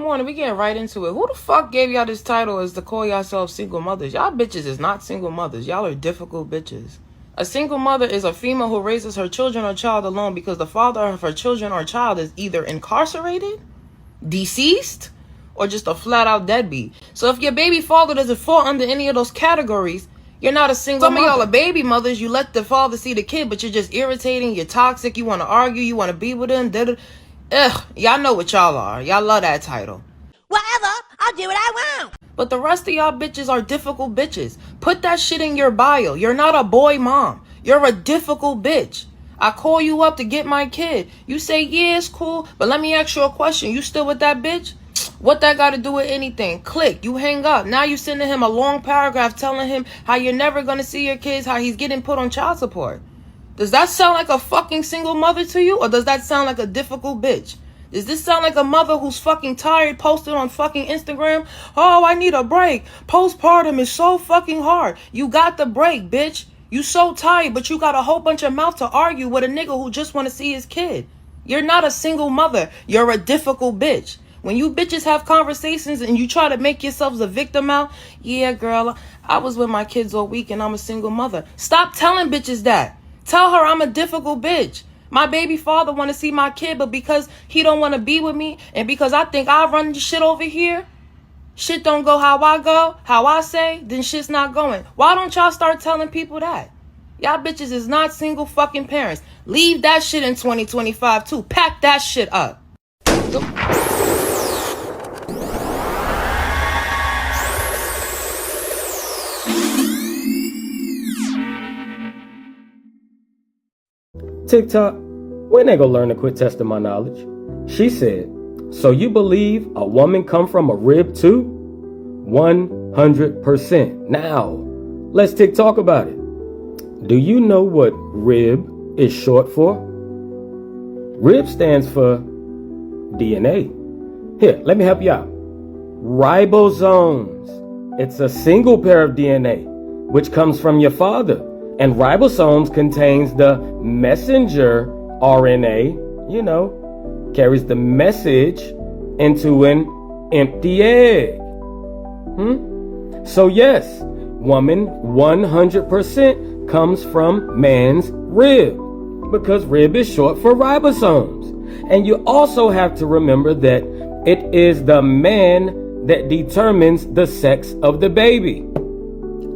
morning. We getting right into it. Who the fuck gave y'all this title as to call yourselves single mothers? Y'all bitches is not single mothers. Y'all are difficult bitches. A single mother is a female who raises her children or child alone because the father of her children or child is either incarcerated, deceased, or just a flat-out deadbeat. So if your baby father doesn't fall under any of those categories, you're not a single mother. Some of y'all are baby mothers. You let the father see the kid, but you're just irritating. You're toxic. You want to argue. You want to be with him. Ugh, y'all know what y'all are. Y'all love that title. Whatever, I'll do what I want. But the rest of y'all bitches are difficult bitches. Put that shit in your bio. You're not a boy mom. You're a difficult bitch. I call you up to get my kid. You say, yeah, it's cool, but let me ask you a question. You still with that bitch? What that got to do with anything? Click. You hang up. Now you sending him a long paragraph telling him how you're never going to see your kids, how he's getting put on child support. Does that sound like a fucking single mother to you? Or does that sound like a difficult bitch? Does this sound like a mother who's fucking tired, posted on fucking Instagram? Oh, I need a break. Postpartum is so fucking hard. You got the break, bitch. You so tired, but you got a whole bunch of mouth to argue with a nigga who just want to see his kid. You're not a single mother. You're a difficult bitch. When you bitches have conversations and you try to make yourselves a victim out, yeah, girl, I was with my kids all week and I'm a single mother. Stop telling bitches that. Tell her I'm a difficult bitch. My baby father want to see my kid, but because he don't want to be with me and because I think I run the shit over here, shit don't go how I go, how I say, then shit's not going. Why don't y'all start telling people that? Y'all bitches is not single fucking parents. Leave that shit in 2025 too. Pack that shit up. TikTok, when they gonna learn to quit testing my knowledge? She said, so you believe a woman come from a rib too? 100%. Now, let's talk about it. Do you know what rib is short for? Rib stands for DNA. Here, let me help you out. Ribosomes. It's a single pair of DNA, which comes from your father. And ribosomes contains the messenger RNA, carries the message into an empty egg. So yes, woman 100% comes from man's rib because rib is short for ribosomes. And you also have to remember that it is the man that determines the sex of the baby.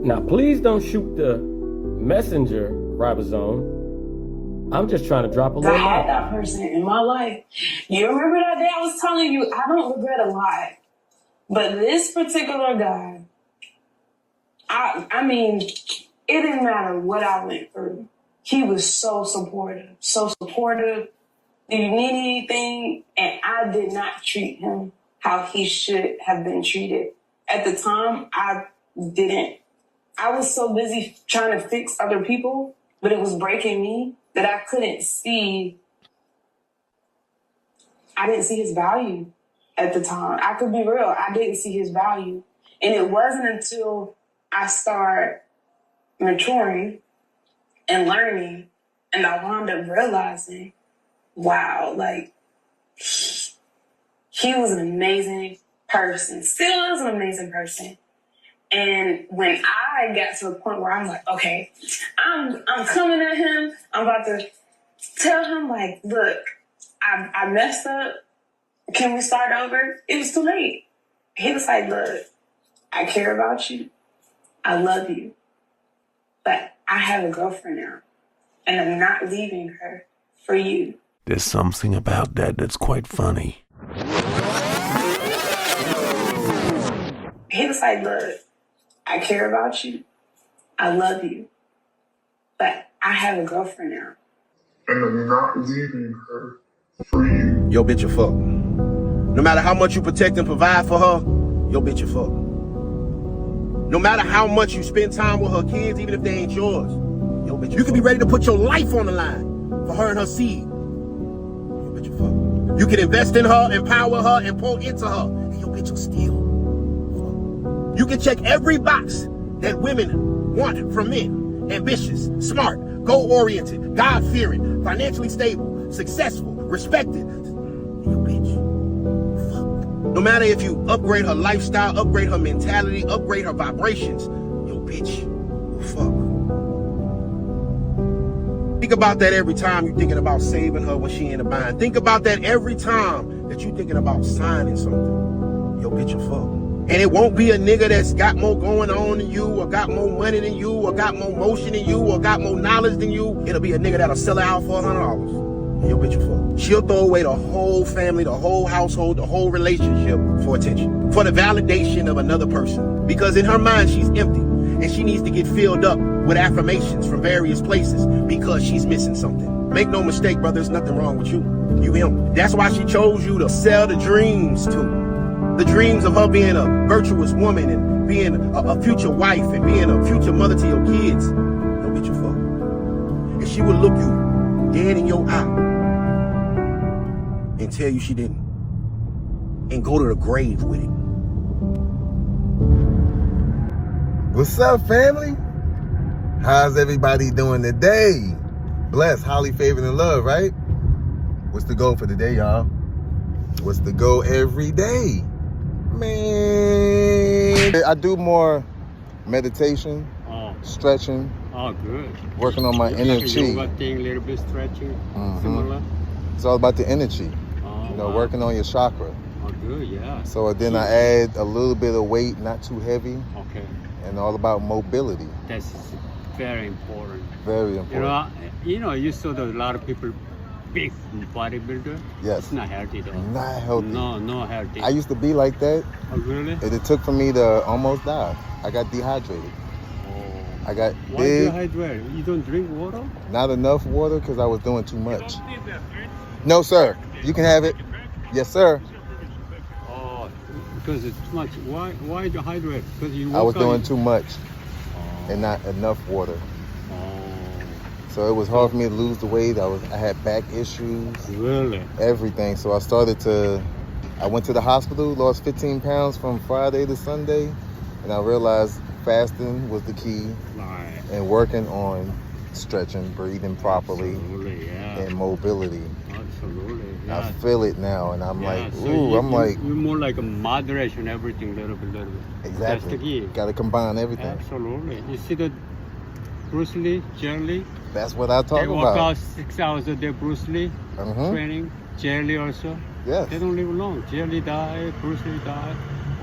Now, please don't shoot the messenger ribosome. I'm just trying to drop a little. I had that person in my life. You remember that day I was telling you, I don't regret a lot. But this particular guy, I mean, it didn't matter what I went through. He was so supportive, so supportive. Do you need anything? And I did not treat him how he should have been treated. At the time, I didn't. I was so busy trying to fix other people, but it was breaking me that I didn't see his value at the time. I could be real. I didn't see his value. And it wasn't until I started maturing and learning and I wound up realizing, wow, like, he was an amazing person. Still is an amazing person. And when I got to a point where I'm like, okay, I'm coming at him. I'm about to tell him, like, look, I messed up. Can we start over? It was too late. He was like, look, I care about you. I love you. But I have a girlfriend now. And I'm not leaving her for you. There's something about that that's quite funny. He was like, look, I care about you. I love you. But I have a girlfriend now. And I'm not leaving her for you. Yo, bitch, a fuck. No matter how much you protect and provide for her, yo, bitch, a fuck. No matter how much you spend time with her kids, even if they ain't yours, yo, bitch, you can be ready to put your life on the line for her and her seed. Yo, bitch, a fuck. You can invest in her, empower her, and pour into her. And yo, bitch, a steal. You can check every box that women want from men. Ambitious, smart, goal-oriented, God-fearing, financially stable, successful, respected. You bitch. Fuck. No matter if you upgrade her lifestyle, upgrade her mentality, upgrade her vibrations, yo, bitch, will fuck. Think about that every time you're thinking about saving her when she in a bind. Think about that every time that you're thinking about signing something. Yo, bitch, will fuck. And it won't be a nigga that's got more going on than you, or got more money than you, or got more motion than you, or got more knowledge than you. It'll be a nigga that'll sell it out for $100. And your bitch will fuck. She'll throw away the whole family, the whole household, the whole relationship for attention, for the validation of another person. Because in her mind, she's empty, and she needs to get filled up with affirmations from various places because she's missing something. Make no mistake, brother, there's nothing wrong with you. You him. That's why she chose you to sell the dreams to. The dreams of her being a virtuous woman and being a future wife and being a future mother to your kids. Don't get your fuck. And she would look you dead in your eye and tell you she didn't. And go to the grave with it. What's up, family? How's everybody doing today? Blessed, highly favored, and loved, right? What's the goal for today, y'all? What's the goal every day? Man, I do more meditation, stretching, good. working on my inner chi. Yoga thing, little bit stretching, similar. It's all about the energy, Wow. working on your chakra. Oh, good, yeah. So then I add a little bit of weight, not too heavy, Okay, and all about mobility. that's very important. Very important. You saw that a lot of people, big bodybuilder. Yes. It's not healthy though. Not healthy. No healthy. I used to be like that. Oh, really? And it took for me to almost die. I got dehydrated. Oh. I got Why do you big, hydrate? You don't drink water? not enough water because I was doing too much. No, sir. You can have it. Yes, sir. Oh, because it's too much. Why do you hydrate? Because you. I was work out, doing too much and not enough water. Oh, So it was hard for me to lose the weight. I had back issues, really? everything. So I went to the hospital, lost 15 pounds from Friday to Sunday, and I realized fasting was the key Right. and working on stretching, breathing properly, Absolutely, yeah. and mobility. Absolutely. I Yeah. feel it now, and I'm Yeah, like, so ooh, you're more like a moderation, everything, little bit. That's the exactly. key. Got to combine everything. Absolutely. You see the Bruce Lee, Jerry Lee? That's what I talk They work about. out 6 hours a day, Bruce Lee, training. Jerry Lee also. Yes. They don't live long. Jerry Lee died, Bruce Lee died.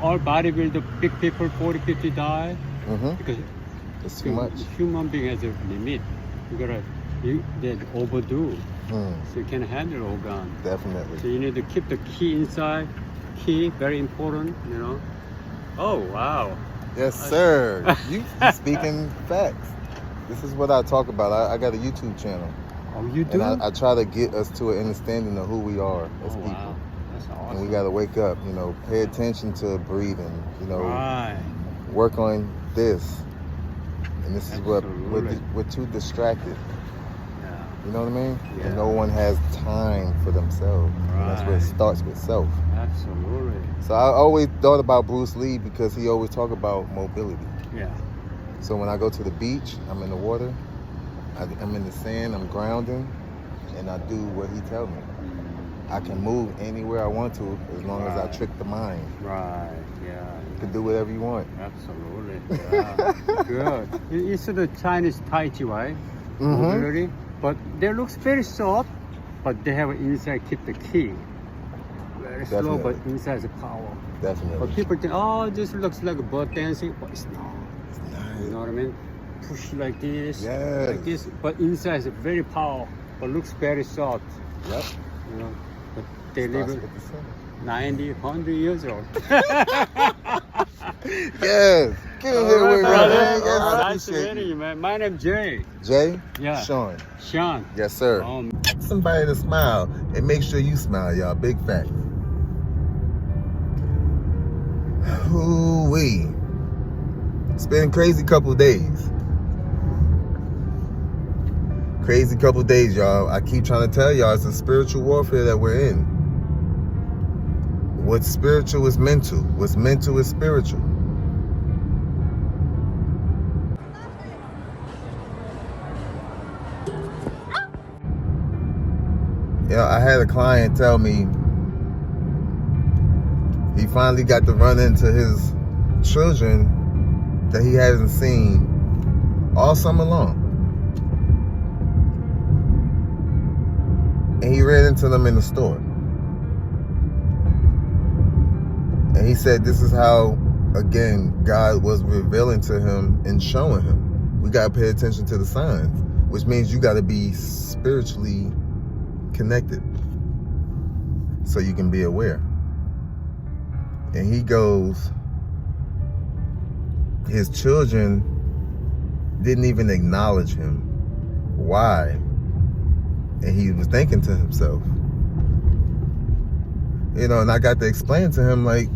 All bodybuilder, big people, 40, 50 die. Because It's too much. human being has a limit. They overdo. So you can handle organ. So Definitely. you need to keep the key inside. Key, very important, Oh, wow. Yes, sir. You speaking facts. This is what I talk about. I got a YouTube channel. Oh, you do? And I try to get us to an understanding of who we are as people. Wow. That's awesome. And we got to wake up, pay attention to breathing, Right. work on this. And this is what Absolutely. we're too distracted. Yeah. You know what I mean? Yeah. And no one has time for themselves. And that's where it Right. starts with self. Absolutely. So I always thought about Bruce Lee because he always talked about mobility. Yeah. So when I go to the beach, I'm in the water, I'm in the sand, I'm grounding, and I do what he tells me. I can move anywhere I want to as long as I Right. trick the mind. Right. Yeah. You can do whatever you want. Absolutely. Yeah. Good. You see the Chinese Tai Chi, right? Mhm. Mobility. But they looks very soft, but they have inside keep the key. Very slow, Definitely. but inside is power. Definitely. But people think, oh, this looks like a bird dancing, but it's not. Nice. You know what I mean? Push like this, Yes. like this, but inside is very powerful, but looks very soft. Yep. But they Starts live with the center. 90, 100 years old. Yes. Get in here with me, man. Yes, I Nice to appreciate meet you. you, man. My name's Jay. Jay? Yeah. Sean. Sean. Yes, sir. Get somebody to smile and make sure you smile, y'all. Big fact. Ooh-wee. It's been a crazy couple days. Crazy couple days, y'all. I keep trying to tell y'all it's a spiritual warfare that we're in. What's spiritual is mental. What's mental is spiritual. Yeah, I had a client tell me he finally got to run into his children that he hasn't seen all summer long. And he ran into them in the store. And he said this is how, again, God was revealing to him and showing him. We got to pay attention to the signs, which means you got to be spiritually connected so you can be aware. And he goes, his children didn't even acknowledge him. Why? And he was thinking to himself, you know, and I got to explain to him, like,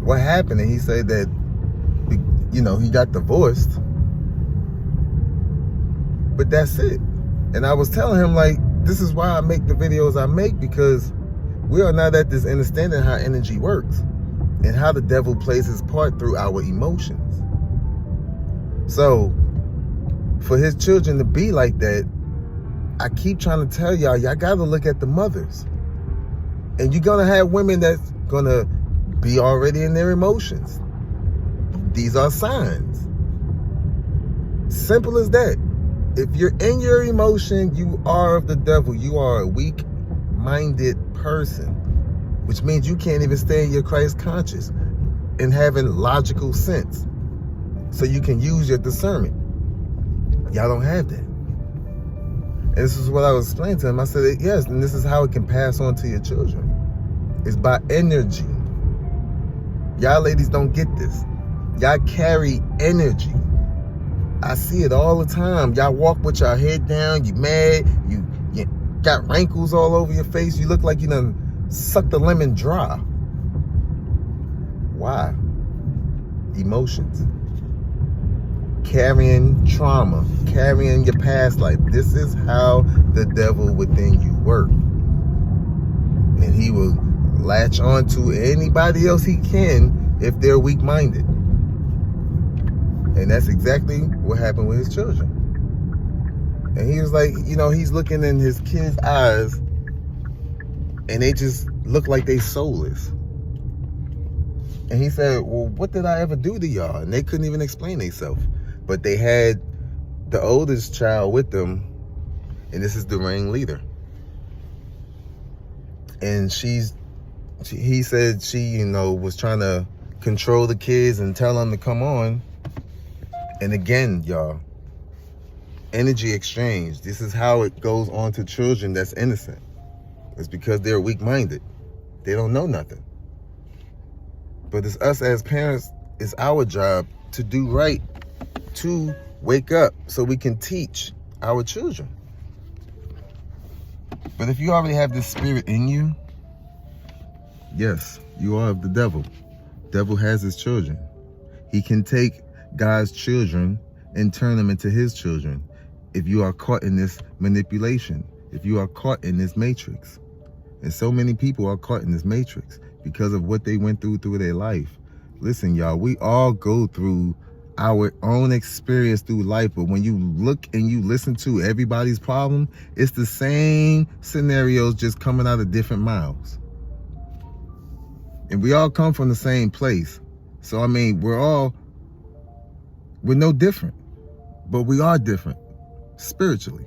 what happened? And he said that, you know, he got divorced, but that's it. And I was telling him, like, this is why I make the videos I make, because we are not at this understanding how energy works and how the devil plays his part through our emotions. So for his children to be like that, I keep trying to tell y'all got to look at the mothers. And you're going to have women that's going to be already in their emotions. These are signs. Simple as that. If you're in your emotion, you are of the devil. You are a weak-minded person, which means you can't even stay in your Christ conscious and having logical sense. So you can use your discernment. Y'all don't have that. And this is what I was explaining to him. I said, yes, and this is how it can pass on to your children. It's by energy. Y'all ladies don't get this. Y'all carry energy. I see it all the time. Y'all walk with your head down. You mad. You got wrinkles all over your face. You look like you done sucked the lemon dry. Why? Emotions. Carrying trauma, carrying your past life. This is how the devil within you works. And he will latch on to anybody else he can if they're weak-minded. And that's exactly what happened with his children. And he was like, you know, he's looking in his kids' eyes and they just look like they soulless. And he said, well, what did I ever do to y'all? And they couldn't even explain themselves. But they had the oldest child with them, and this is the ring leader. And he said she, you know, was trying to control the kids and tell them to come on. And again, y'all, energy exchange. This is how it goes on to children that's innocent. It's because they're weak-minded. They don't know nothing. But it's us as parents, it's our job to do right, to wake up so we can teach our children. But if you already have this spirit in you, yes, you are of the devil. Devil has his children. He can take God's children and turn them into his children if you are caught in this manipulation, if you are caught in this matrix. And so many people are caught in this matrix because of what they went through their life. Listen, y'all, we all go through our own experience through life, but when you look and you listen to everybody's problem, it's the same scenarios just coming out of different mouths. And we all come from the same place. So I mean, we're no different, but we are different spiritually.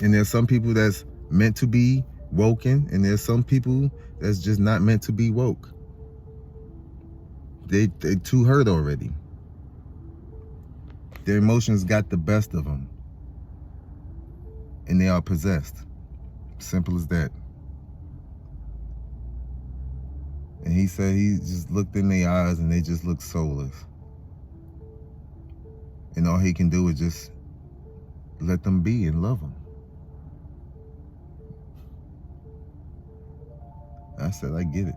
And there's some people that's meant to be woken, and there's some people that's just not meant to be woke. They too hurt already. Their emotions got the best of them. And they are possessed. Simple as that. And he said he just looked in their eyes and they just looked soulless. And all he can do is just let them be and love them. I said, I get it.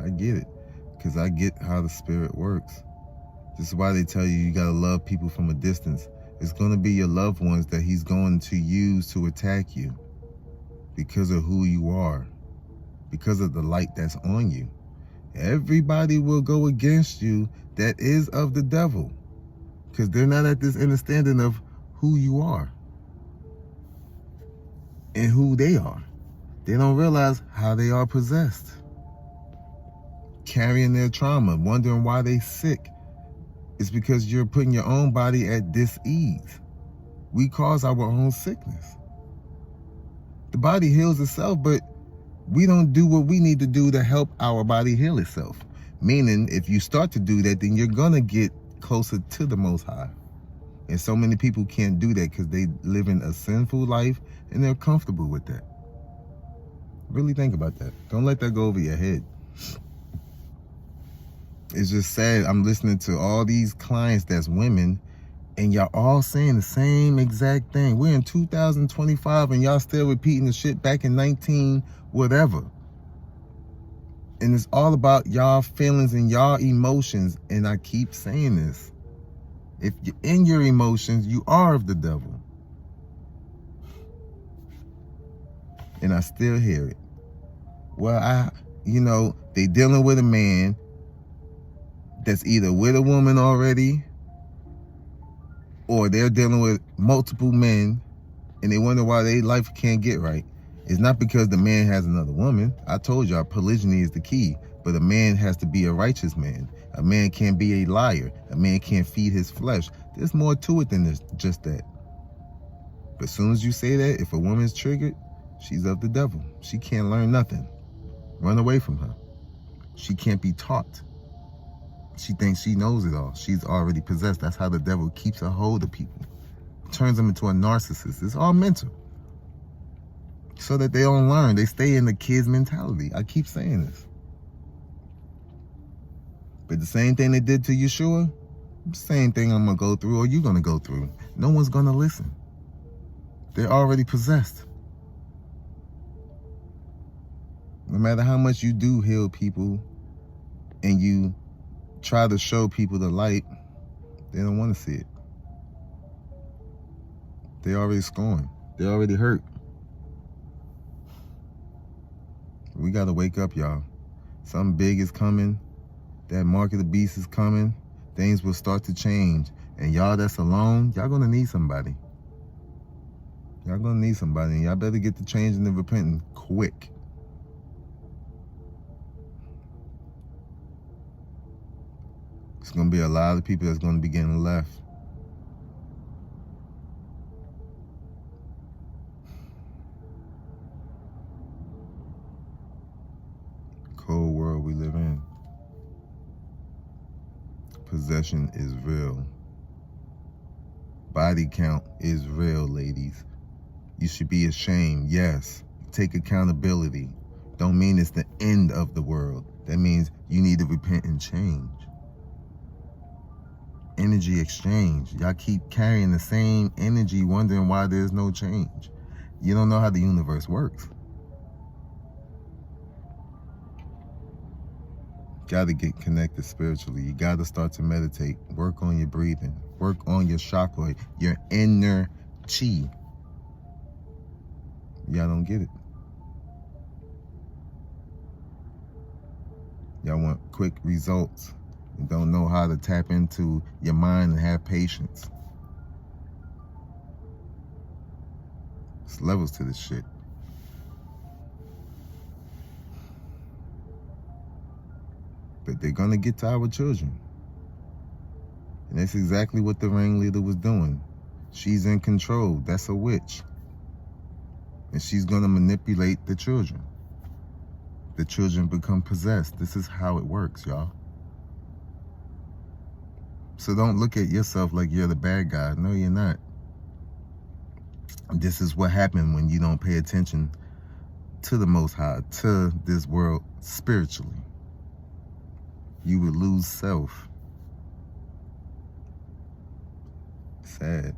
I get it, because I get how the spirit works. This is why they tell you gotta love people from a distance. It's gonna be your loved ones that he's going to use to attack you because of who you are, because of the light that's on you. Everybody will go against you that is of the devil, because they're not at this understanding of who you are. in who they are. They don't realize how they are possessed. Carrying their trauma, wondering why they sick. It's because you're putting your own body at dis-ease. We cause our own sickness. The body heals itself, but we don't do what we need to do to help our body heal itself. Meaning, if you start to do that, then you're gonna get closer to the Most High. And so many people can't do that because they live in a sinful life and they're comfortable with that. Really think about that. Don't let that go over your head. It's just sad. I'm listening to all these clients that's women, and y'all all saying the same exact thing. We're in 2025 and y'all still repeating the shit back in 19 whatever. And it's all about y'all feelings and y'all emotions. And I keep saying this. If you're in your emotions, you are of the devil. And I still hear it. Well, they dealing with a man that's either with a woman already, or they're dealing with multiple men, and they wonder why their life can't get right. It's not because the man has another woman. I told y'all polygyny is the key, but a man has to be a righteous man. A man can't be a liar. A man can't feed his flesh. There's more to it than this, just that. But as soon as you say that, if a woman's triggered, she's of the devil. She can't learn nothing. Run away from her. She can't be taught. She thinks she knows it all. She's already possessed. That's how the devil keeps a hold of people. Turns them into a narcissist. It's all mental. So that they don't learn. They stay in the kid's mentality. I keep saying this. But the same thing they did to Yeshua, same thing I'm going to go through or you're going to go through. No one's going to listen. They're already possessed. No matter how much you do heal people and you try to show people the light, they don't want to see it. They already scorned. They already hurt. We got to wake up, y'all. Something big is coming. That mark of the beast is coming. Things will start to change. And y'all that's alone, y'all going to need somebody. Y'all going to need somebody. And y'all better get to changing and repenting quick. It's going to be a lot of people that's going to be getting left. Cold world we live in. Possession is real. Body count is real, ladies. You should be ashamed, yes. Take accountability. Don't mean it's the end of the world. That means you need to repent and change. Energy exchange. Y'all keep carrying the same energy, wondering why there's no change. You don't know how the universe works. Got to get connected spiritually. You got to start to meditate. Work on your breathing. Work on your chakra, your inner chi. Y'all don't get it. Y'all want quick results. You don't know how to tap into your mind and have patience. There's levels to this shit. But they're gonna get to our children. And that's exactly what the ringleader was doing. She's in control. That's a witch. And she's gonna manipulate the children. The children become possessed. This is how it works, y'all. So don't look at yourself like you're the bad guy. No, you're not. This is what happened when you don't pay attention to the Most High, to this world spiritually. You would lose self. Sad.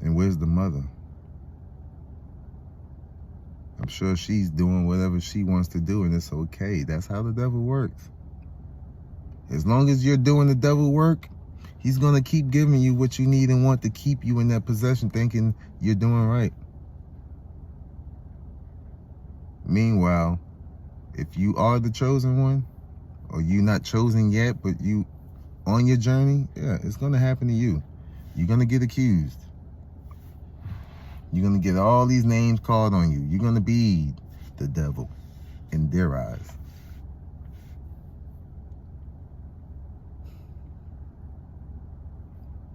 And where's the mother? I'm sure she's doing whatever she wants to do, and it's okay. That's how the devil works. As long as you're doing the devil work, he's going to keep giving you what you need and want to keep you in that possession, thinking you're doing right. Meanwhile, if you are the chosen one, or you're not chosen yet, but you on your journey, yeah, it's going to happen to you. You're going to get accused. You're going to get all these names called on you. You're going to be the devil in their eyes.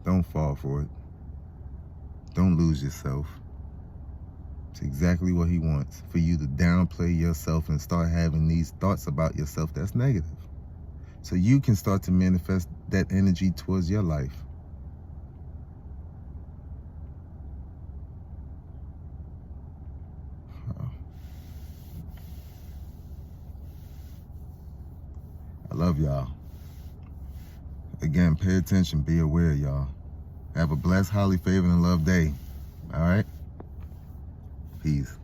Don't fall for it. Don't lose yourself. It's exactly what he wants, for you to downplay yourself and start having these thoughts about yourself that's negative. So you can start to manifest that energy towards your life. I love y'all. Again, pay attention, be aware, y'all. Have a blessed, highly favored, and loved day. All right? Peace.